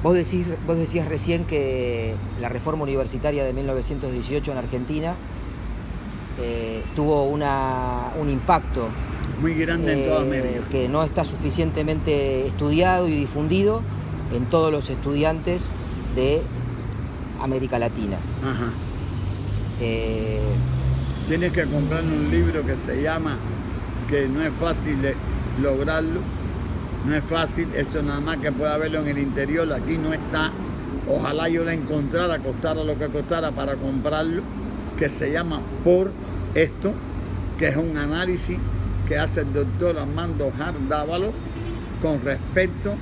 Vos decías recién que la reforma universitaria de 1918 en Argentina tuvo un impacto muy grande en toda América, que no está suficientemente estudiado y difundido en todos los estudiantes de América Latina. Ajá. Tienes que comprar un libro que se llama Que no es fácil lograrlo. No es fácil, eso nada más que pueda verlo en el interior, aquí no está. Ojalá yo la encontrara, costara lo que costara para comprarlo, que se llama Por Esto, que es un análisis que hace el doctor Armando Jardávalo con respecto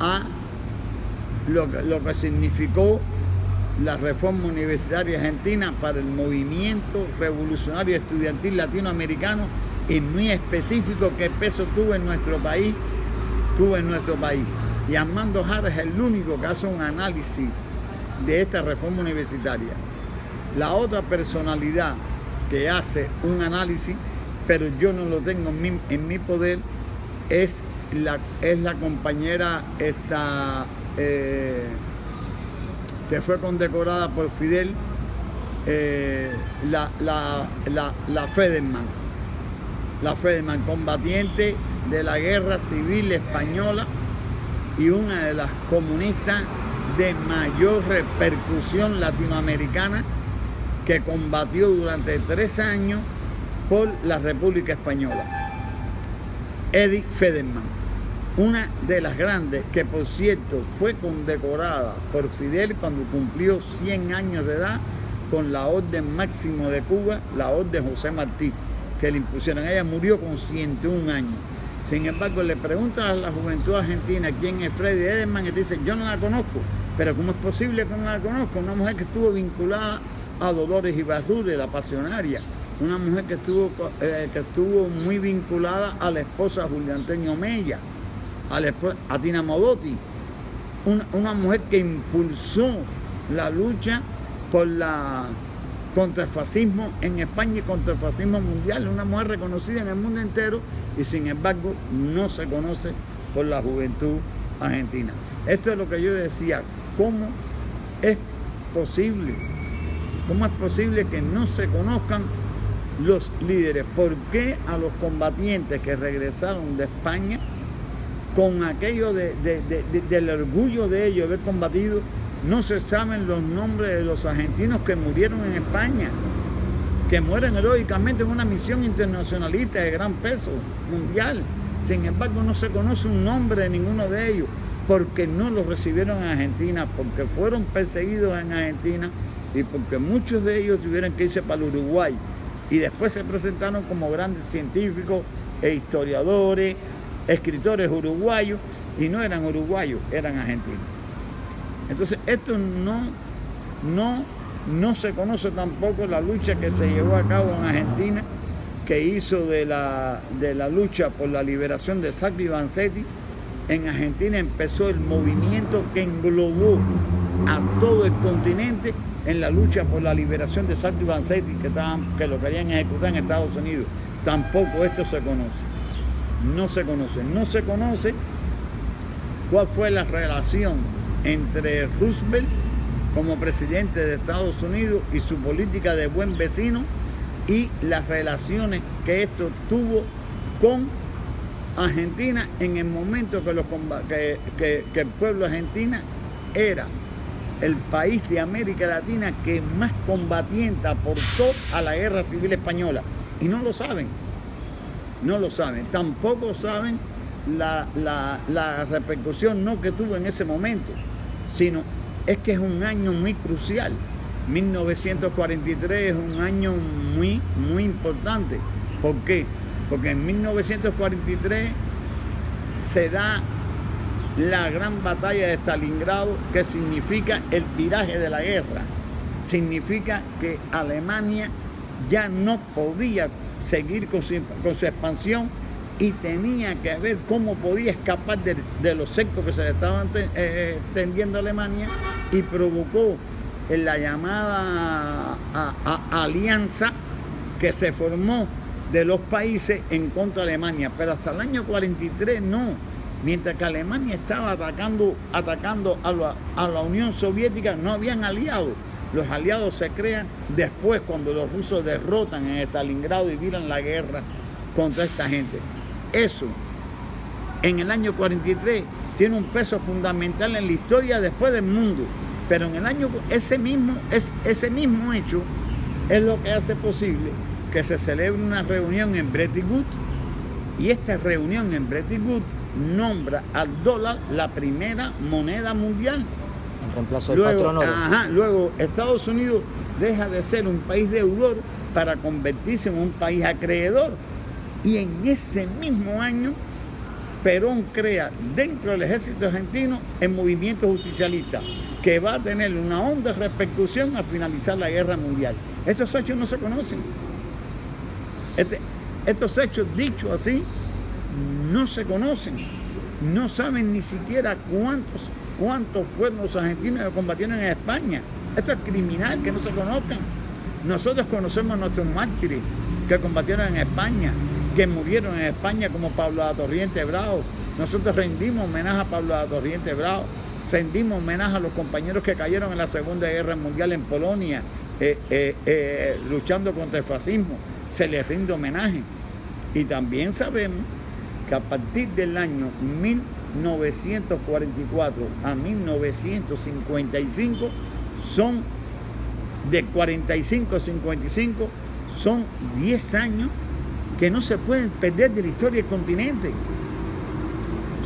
a lo que significó la reforma universitaria argentina para el movimiento revolucionario estudiantil latinoamericano y muy específico qué peso tuvo en nuestro país. Y Armando Jara es el único que hace un análisis de esta reforma universitaria. La otra personalidad que hace un análisis, pero yo no lo tengo en mi poder, es la compañera que fue condecorada por Fidel, la Federman. La Federman, combatiente de la Guerra Civil Española y una de las comunistas de mayor repercusión latinoamericana, que combatió durante 3 años por la República Española. Edith Federman, una de las grandes, que por cierto fue condecorada por Fidel cuando cumplió 100 años de edad con la Orden Máximo de Cuba, la Orden José Martí, que le impusieron. Ella murió con 101 años. Sin embargo, le preguntan a la juventud argentina quién es Freddy Edelman y dice, yo no la conozco. Pero ¿cómo es posible que no la conozco? Una mujer que estuvo vinculada a Dolores Ibarrure, la pasionaria. Una mujer que estuvo muy vinculada a la esposa de Julio Antonio Mella, a Tina Modotti. Una mujer que impulsó la lucha contra el fascismo en España y contra el fascismo mundial. Una mujer reconocida en el mundo entero y sin embargo no se conoce por la juventud argentina. Esto es lo que yo decía, ¿cómo es posible que no se conozcan los líderes? ¿Por qué a los combatientes que regresaron de España, con aquello del orgullo de ellos haber combatido, no se saben los nombres de los argentinos que murieron en España, que mueren heroicamente en una misión internacionalista de gran peso mundial? Sin embargo, no se conoce un nombre de ninguno de ellos, porque no los recibieron en Argentina, porque fueron perseguidos en Argentina y porque muchos de ellos tuvieron que irse para el Uruguay. Y después se presentaron como grandes científicos e historiadores, escritores uruguayos, y no eran uruguayos, eran argentinos. Entonces, esto no se conoce tampoco la lucha que se llevó a cabo en Argentina, que hizo de la lucha por la liberación de Sacri Vanzetti. En Argentina empezó el movimiento que englobó a todo el continente en la lucha por la liberación de Sacri Vanzetti, que lo querían ejecutar en Estados Unidos. Tampoco esto se conoce. No se conoce cuál fue la relación entre Roosevelt como presidente de Estados Unidos y su política de buen vecino, y las relaciones que esto tuvo con Argentina en el momento que el pueblo argentino era el país de América Latina que más combatiente aportó a la Guerra Civil Española. Y no lo saben. Tampoco saben la repercusión no que tuvo en ese momento, sino es que es un año muy crucial. 1943 es un año muy importante. ¿Por qué? Porque en 1943 se da la gran batalla de Stalingrado, que significa el viraje de la guerra. Significa que Alemania ya no podía seguir con su expansión y tenía que ver cómo podía escapar de los cercos que se le estaban tendiendo a Alemania, y provocó la llamada alianza que se formó de los países en contra de Alemania. Pero hasta el año 43 no. Mientras que Alemania estaba atacando a la Unión Soviética, no habían aliados. Los aliados se crean después, cuando los rusos derrotan en Stalingrado y viran la guerra contra esta gente. Eso, en el año 43, tiene un peso fundamental en la historia después del mundo. Pero en el año, ese mismo hecho es lo que hace posible que se celebre una reunión en Bretton Woods, y esta reunión en Bretton Woods nombra al dólar la primera moneda mundial. En reemplazo del patrón oro. Luego Estados Unidos deja de ser un país deudor para convertirse en un país acreedor. Y en ese mismo año, Perón crea dentro del ejército argentino el movimiento justicialista, que va a tener una honda repercusión al finalizar la guerra mundial. Estos hechos no se conocen. Estos hechos, dichos así, no se conocen. No saben ni siquiera cuántos fueron los argentinos que combatieron en España. Esto es criminal, que no se conozcan. Nosotros conocemos a nuestros mártires que combatieron en España, que murieron en España, como Pablo de la Torriente Bravo. Nosotros rendimos homenaje a Pablo de la Torriente Bravo, rendimos homenaje a los compañeros que cayeron en la Segunda Guerra Mundial en Polonia, luchando contra el fascismo. Se les rinde homenaje. Y también sabemos que a partir del año 1944 a 1955, son de 45 a 55, son 10 años que no se pueden perder de la historia del continente.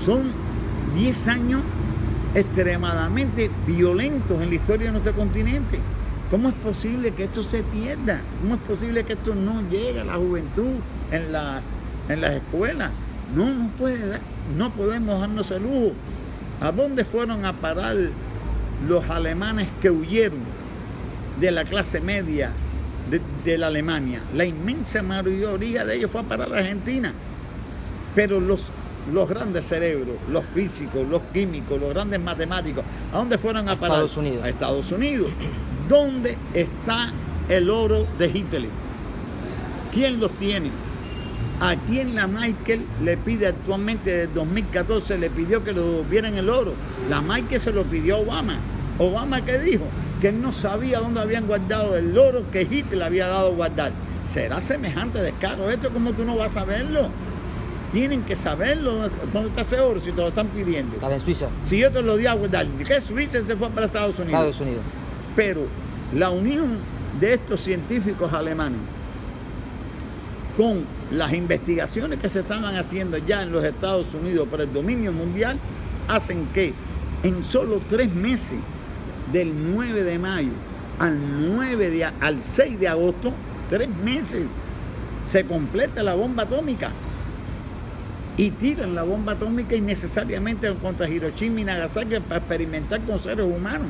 Son 10 años extremadamente violentos en la historia de nuestro continente. ¿Cómo es posible que esto se pierda? ¿Cómo es posible que esto no llegue a la juventud en las escuelas? No podemos darnos el lujo. ¿A dónde fueron a parar los alemanes que huyeron de la clase media de la Alemania? La inmensa mayoría de ellos fue a parar a Argentina. Pero los grandes cerebros, los físicos, los químicos, los grandes matemáticos, ¿a dónde fueron a parar? Estados Unidos. A Estados Unidos. ¿Dónde está el oro de Hitler? ¿Quién los tiene? ¿A quién la Merkel le pide actualmente desde 2014? Le pidió que le devolvieran el oro. La Merkel se lo pidió a Obama. ¿Obama qué dijo? Que él no sabía dónde habían guardado el oro que Hitler le había dado a guardar. ¿Será semejante descaro esto? ¿Cómo tú no vas a saberlo? Tienen que saberlo. ¿Dónde está ese oro si te lo están pidiendo? Estaba en Suiza. Si yo te lo di a guardar, ¿qué Suiza se fue para Estados Unidos? Estados Unidos. Pero la unión de estos científicos alemanes con las investigaciones que se estaban haciendo ya en los Estados Unidos por el dominio mundial, hacen que en solo 3 meses, del 9 de mayo al 6 de agosto, 3 meses, se completa la bomba atómica. Y tiran la bomba atómica innecesariamente contra Hiroshima y Nagasaki para experimentar con seres humanos.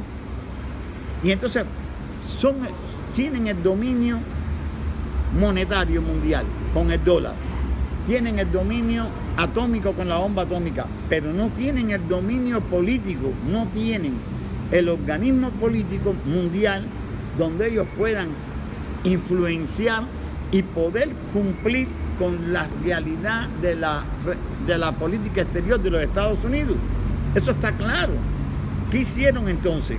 Y entonces tienen el dominio monetario mundial con el dólar, tienen el dominio atómico con la bomba atómica, pero no tienen el dominio político, no tienen el organismo político mundial donde ellos puedan influenciar y poder cumplir con la realidad de la política exterior de los Estados Unidos. Eso está claro. ¿Qué hicieron entonces?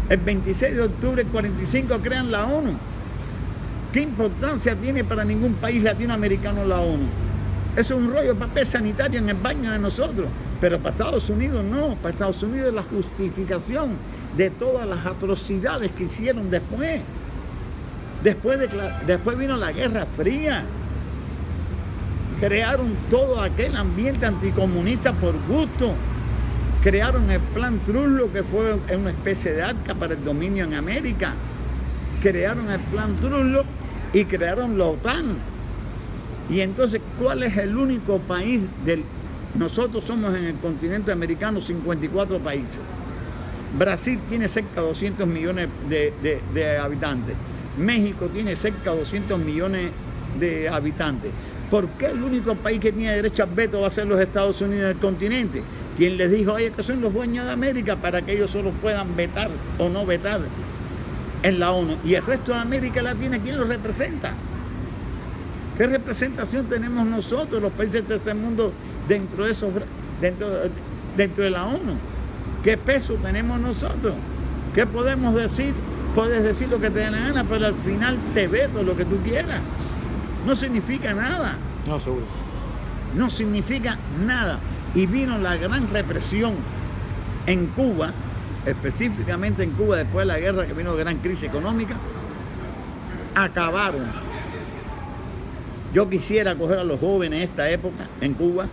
El 26 de octubre del 45 crean la ONU. ¿Qué importancia tiene para ningún país latinoamericano la ONU? Eso es un rollo de papel sanitario en el baño de nosotros. Pero para Estados Unidos no. Para Estados Unidos es la justificación de todas las atrocidades que hicieron después. Después vino la Guerra Fría. Crearon todo aquel ambiente anticomunista por gusto. Crearon el Plan Trujillo, que fue una especie de arca para el dominio en América. Crearon el Plan Trujillo y crearon la OTAN. Y entonces, ¿cuál es el único país Nosotros somos en el continente americano 54 países. Brasil tiene cerca de 200 millones de habitantes. México tiene cerca de 200 millones de habitantes. ¿Por qué el único país que tiene derecho al veto va a ser los Estados Unidos del continente? ¿Quién les dijo, oye, que son los dueños de América para que ellos solo puedan vetar o no vetar en la ONU? Y el resto de América Latina, ¿quién los representa? ¿Qué representación tenemos nosotros, los países del tercer mundo, dentro de dentro de la ONU? ¿Qué peso tenemos nosotros? ¿Qué podemos decir? Puedes decir lo que te dé la gana, pero al final te veto lo que tú quieras. No significa nada. No, seguro. No significa nada. Y vino la gran represión en Cuba, específicamente en Cuba, después de la guerra, que vino la gran crisis económica. Acabaron. Yo quisiera coger a los jóvenes de esta época en Cuba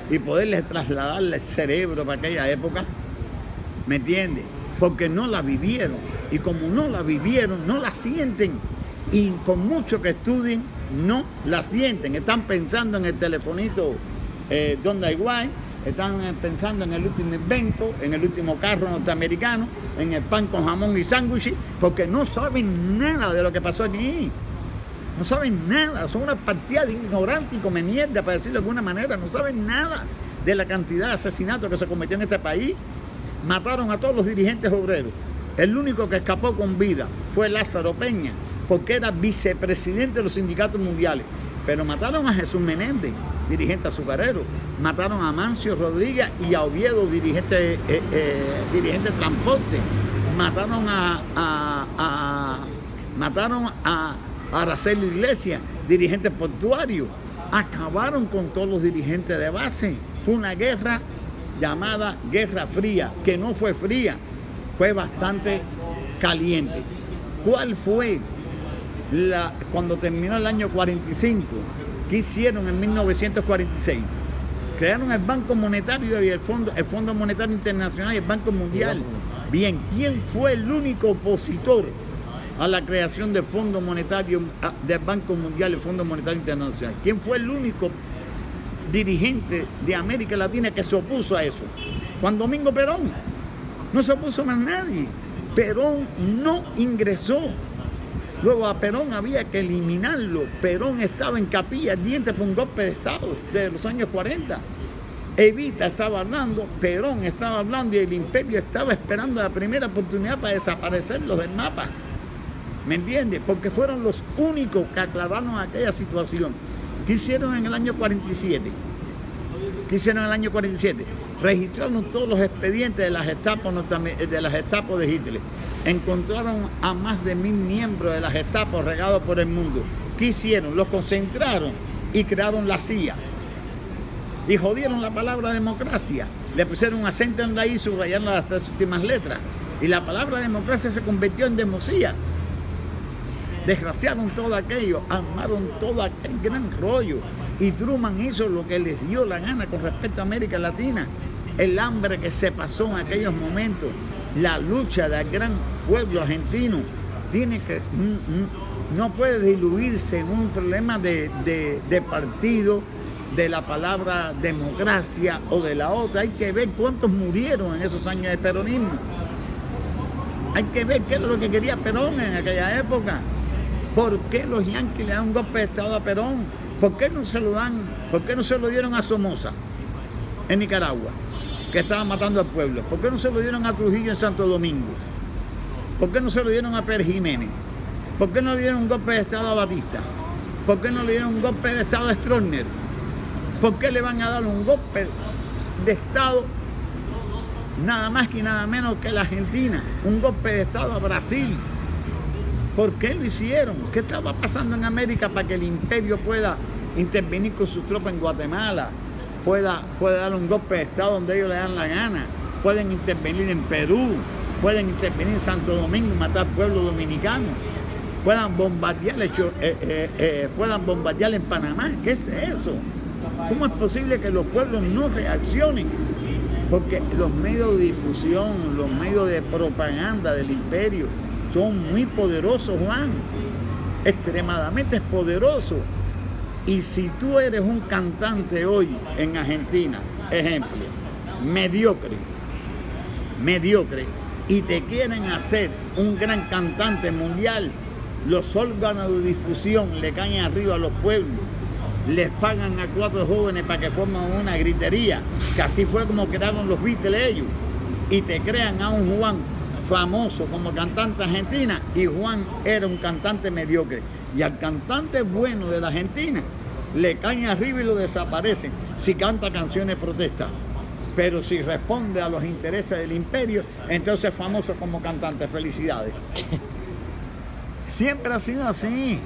y poderles trasladarle el cerebro para aquella época, ¿me entiendes? Porque no la vivieron, y como no la vivieron, no la sienten, y con mucho que estudien, no la sienten. Están pensando en el telefonito donde hay guay, están pensando en el último invento, en el último carro norteamericano, en el pan con jamón y sándwiches, porque no saben nada de lo que pasó aquí. No saben nada, son una partida de ignorantes y come mierda, para decirlo de alguna manera. No saben nada de la cantidad de asesinatos que se cometió en este país. Mataron a todos los dirigentes obreros. El único que escapó con vida fue Lázaro Peña, porque era vicepresidente de los sindicatos mundiales. Pero mataron a Jesús Menéndez, dirigente azucarero. Mataron a Mancio Rodríguez y a Oviedo, dirigente de transporte. Mataron a Araceli Iglesias, dirigente portuario. Acabaron con todos los dirigentes de base. Fue una guerra llamada Guerra Fría, que no fue fría, fue bastante caliente. ¿Cuál fue cuando terminó el año 45? ¿Qué hicieron en 1946? Crearon el Banco Monetario y el Fondo Monetario Internacional y el Banco Mundial. Bien, ¿quién fue el único opositor a la creación del Fondo Monetario, del Banco Mundial y el Fondo Monetario Internacional? ¿Quién fue el único dirigente de América Latina que se opuso a eso? Juan Domingo Perón. No se opuso más nadie. Perón no ingresó. Luego a Perón había que eliminarlo. Perón estaba en capilla ardiente por un golpe de Estado de los años 40. Evita estaba hablando, Perón estaba hablando y el imperio estaba esperando la primera oportunidad para desaparecerlos del mapa. ¿Me entiendes? Porque fueron los únicos que aclararon aquella situación. ¿Qué hicieron en el año 47? ¿Qué hicieron en el año 47? Registraron todos los expedientes de las Gestapo de Hitler. Encontraron a más de 1000 miembros de la Gestapo regados por el mundo. ¿Qué hicieron? Los concentraron y crearon la CIA. Y jodieron la palabra democracia. Le pusieron un acento en la I, subrayando las 3 últimas letras. Y la palabra democracia se convirtió en democía. Desgraciaron todo aquello, armaron todo aquel gran rollo. Y Truman hizo lo que les dio la gana con respecto a América Latina. El hambre que se pasó en aquellos momentos, la lucha del gran pueblo argentino, no puede diluirse en un problema de partido, de la palabra democracia o de la otra. Hay que ver cuántos murieron en esos años de peronismo. Hay que ver qué era lo que quería Perón en aquella época. ¿Por qué los yanquis le dan un golpe de Estado a Perón? ¿Por qué no se lo dan? ¿Por qué no se lo dieron a Somoza en Nicaragua, que estaba matando al pueblo? ¿Por qué no se lo dieron a Trujillo en Santo Domingo? ¿Por qué no se lo dieron a Pérez Jiménez? ¿Por qué no le dieron un golpe de Estado a Batista? ¿Por qué no le dieron un golpe de Estado a Stroessner? ¿Por qué le van a dar un golpe de Estado nada más que nada menos que la Argentina? Un golpe de Estado a Brasil. ¿Por qué lo hicieron? ¿Qué estaba pasando en América para que el imperio pueda intervenir con sus tropas en Guatemala? Pueda dar un golpe de Estado donde ellos le dan la gana. Pueden intervenir en Perú, pueden intervenir en Santo Domingo y matar pueblo dominicano. Puedan bombardear en Panamá. ¿Qué es eso? ¿Cómo es posible que los pueblos no reaccionen? Porque los medios de difusión, los medios de propaganda del imperio son muy poderosos, Juan. Extremadamente poderosos. Y si tú eres un cantante hoy en Argentina, ejemplo, mediocre, y te quieren hacer un gran cantante mundial, los órganos de difusión le caen arriba a los pueblos, les pagan a 4 jóvenes para que formen una gritería, que así fue como crearon los Beatles ellos, y te crean a un Juan famoso como cantante argentina, y Juan era un cantante mediocre. Y al cantante bueno de la Argentina le caen arriba y lo desaparecen si canta canciones protesta. Pero si responde a los intereses del imperio, entonces es famoso como cantante. Felicidades. Siempre ha sido así.